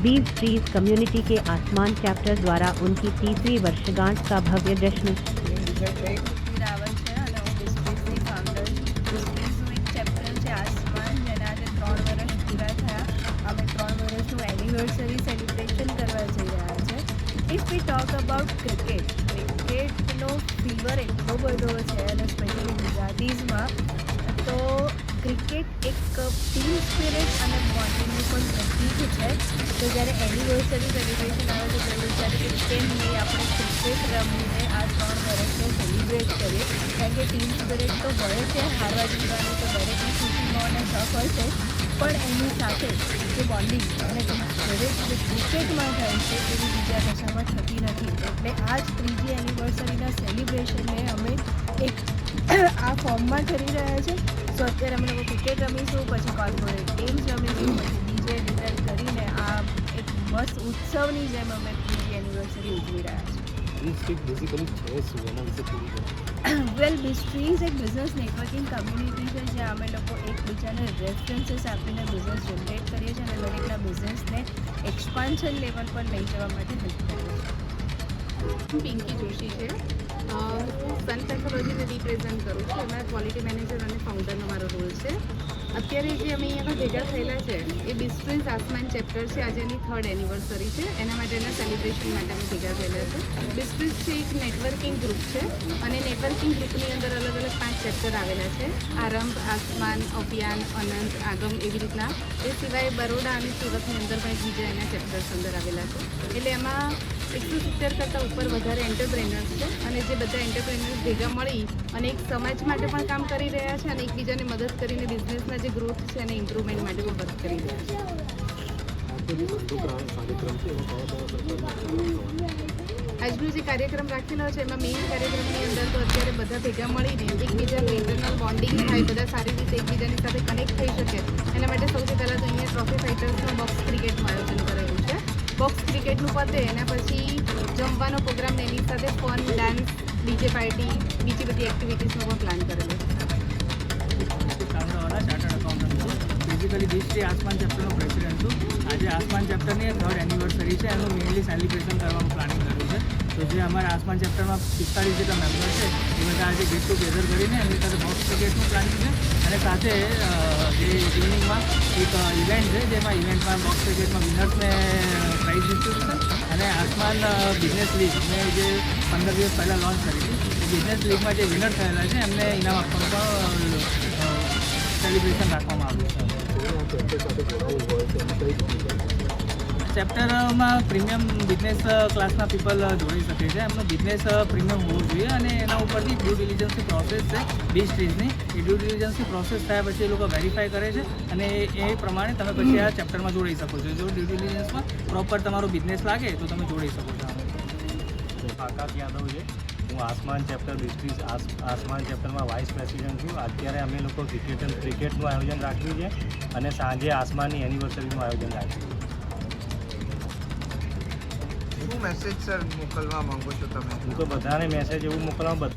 बीज trees community के आसमान चैप्टर द्वारा उनकी 30वीं वर्षगांठ का भव्य जश्न। રાવલ છે અને હું બિસ્ટ્રીઝની ફાઉન્ડર છું. બિસ્ટ્રીઝનું એક ચેપ્ટર છે આસમાન, જેના આજે 3 વર્ષ પૂરા થયા. અમે 3 વર્ષનું એનિવર્સરી સેલિબ્રેશન કરવા જઈ રહ્યા છે. ઇફ વી ટોક અબાઉટ ક્રિકેટનો ફીવર એટલો બધો છે અને સ્પેશિયલી ગુજરાતીઝમાં, તો ક્રિકેટ એક ટીમ સ્પિરિટ અને બોન્ડિંગનું પણ પ્રતીક છે. તો જ્યારે એનિવર્સરી સેલિબ્રેશન આવે છે ત્યારે વિચારે કે કેમ નહીં આપણે ક્રિકેટ રમીને આ 3 વર્ષને સેલિબ્રેટ કરીએ, કારણ કે ટીમ સ્પિરિટ તો હોય છે, હારવા જીતવાની તો દરેકની ખુશીમાં અને શોખ હોય છે, પણ એની સાથે જે બોન્ડિંગ અને ટીમ સ્પિરિટ જે ક્રિકેટમાં થાય છે એવી બીજા કશામાં થતી નથી. એટલે આ જ 3જી એનિવર્સરીના સેલિબ્રેશનને અમે એક આ ફોર્મમાં કરી રહ્યા છે. સો અત્યારે અમે લોકો ક્રિકેટ રમીશું, પછી કોર્પોરેટ ગેમ્સ રમીશું, પછી ડીજે ડિનર કરીને આ એક મસ્ત ઉત્સવની જેમ અમે 3જી એનિવર્સરી ઉજવી રહ્યા છીએ. વેલ, બિસ્ટ્રીઝ એક બિઝનેસ નેટવર્કિંગ કમ્યુનિટી છે જ્યાં અમે લોકો એકબીજાને રેફરન્સીસ આપીને બિઝનેસ જનરેટ કરીએ છીએ અને દરેકના બિઝનેસને એક્સપાન્શન લેવલ પર લઈ જવા માટે હેલ્પ કરીએ છીએ. પિંકી જોશી છે. હું સન ટેકનોલોજીને રિપ્રેઝન્ટ કરું છું. એમાં ક્વોલિટી મેનેજર અને ફાઉન્ડરનો મારો રોલ છે. અત્યારે જે અમે અહીંયા ભેગા થયેલા છે એ બિસ્ટ્રીઝ આસમાન ચેપ્ટર છે. આજે એની 3rd એનિવર્સરી છે. એના માટેના સેલિબ્રેશન માટે અમે ભેગા થયેલા છે. બિસ્ટ્રીઝ છે એક નેટવર્કિંગ ગ્રુપ છે અને નેટવર્કિંગ ગ્રુપની અંદર અલગ અલગ 5 ચેપ્ટર આવેલા છે. આરંભ, આસમાન, અભિયાન, અનંત, આગમ, એવી રીતના. એ સિવાય બરોડા અને સુરતની અંદર પણ બીજા એના ચેપ્ટર્સ અંદર આવેલા છે. એટલે એમાં 170 કરતાં ઉપર વધારે એન્ટરપ્રેનર્સ છે અને જે બધા એન્ટરપ્રેનર્સ ભેગા મળી અને એક સમાજ માટે પણ કામ કરી રહ્યા છે અને એકબીજાને મદદ કરીને બિઝનેસના જે ગ્રોથ છે અને ઇમ્પ્રુવમેન્ટ માટે પણ વર્ક કરી રહ્યા છે. આજનો જે કાર્યક્રમ રાખેલો છે એમાં મેઇન કાર્યક્રમની અંદર તો અત્યારે બધા ભેગા મળીને એકબીજાનું ઇન્ટરનલ બોન્ડિંગ થાય, બધા સારી રીતે એકબીજાની સાથે કનેક્ટ થઈ શકે એના માટે સૌથી પહેલાં તો અહીંયા ટ્રોફી ફાઇટર્સનું બોક્સ ક્રિકેટનું આયોજન કરેલું છે. બોક્સ ક્રિકેટનું પતે એના પછી જમવાનો પ્રોગ્રામ ને એની સાથે ફન, ડાન્સ, ડીજે પાર્ટી, બીજી બધી એક્ટિવિટીઝનો પણ પ્લાન કરેલો છે. ચાર્ટર્ડ એકાઉન્ટન્ટ છું. બેઝિકલી બિસ્ટ્રી આસમાન ચેપ્ટરનો પ્રેસિડેન્ટ છું. આજે આસમાન ચેપ્ટરની 3rd એનિવર્સરી છે. એનું મેઇનલી સેલિબ્રેશન કરવાનું પ્લાનિંગ કર્યું છે. તો જે અમારા આસમાન ચેપ્ટરમાં 45 જેટલા મેમ્બર છે એ બધા આજે ગેટ ટુગેધર કરીને એમની સાથે બોક્સ ક્રિકેટનું પ્લાનિંગ છે અને સાથે જે ઇવનિંગમાં એક ઇવેન્ટ છે જેમાં ઇવેન્ટમાં બોક્સ ક્રિકેટમાં વિનર્સને પ્રાઇઝ ડિસ્ટ્રીબ્યુશન અને આસમાન બિઝનેસ લીગ મેં જે 15 દિવસ પહેલાં લોન્ચ કરી હતી. એ બિઝનેસ લીગમાં જે વિનર થયેલા છે એમને ઇનામ આપવાનું પણ સેલિબ્રેશન રાખવામાં આવ્યું છે. ચેપ્ટરમાં પ્રીમિયમ બિઝનેસ ક્લાસના પીપલ જોડી શકે છે. એમનો બિઝનેસ પ્રીમિયમ હોવું જોઈએ અને એના ઉપરથી ડ્યુ ડિલિજન્સની પ્રોસેસ છે બીજ ટ્રીઝની. એ ડ્યુ ડિલિજન્સની પ્રોસેસ થયા પછી એ લોકો વેરીફાઈ કરે છે અને એ પ્રમાણે તમે પછી આ ચેપ્ટરમાં જોડાઈ શકો છો. જો ડ્યુ ડિલિજન્સમાં પ્રોપર તમારો બિઝનેસ લાગે તો તમે જોડાઈ શકો છો. આકાશ યાદવ છે. હું આસમાન ચેપ્ટર બિસ્ટ્રીઝ આસમાન ચેપ્ટરમાં વાઇસ પ્રેસિડેન્ટ છું. અત્યારે અમે લોકો ક્રિકેટનું આયોજન રાખ્યું છે અને સાંજે આસમાનની એનિવર્સરીનું આયોજન રાખ્યું છે. શું મેસેજ સર મોકલવા માંગો છો તમે? હું તો બધાને મેસેજ એવું મોકલવા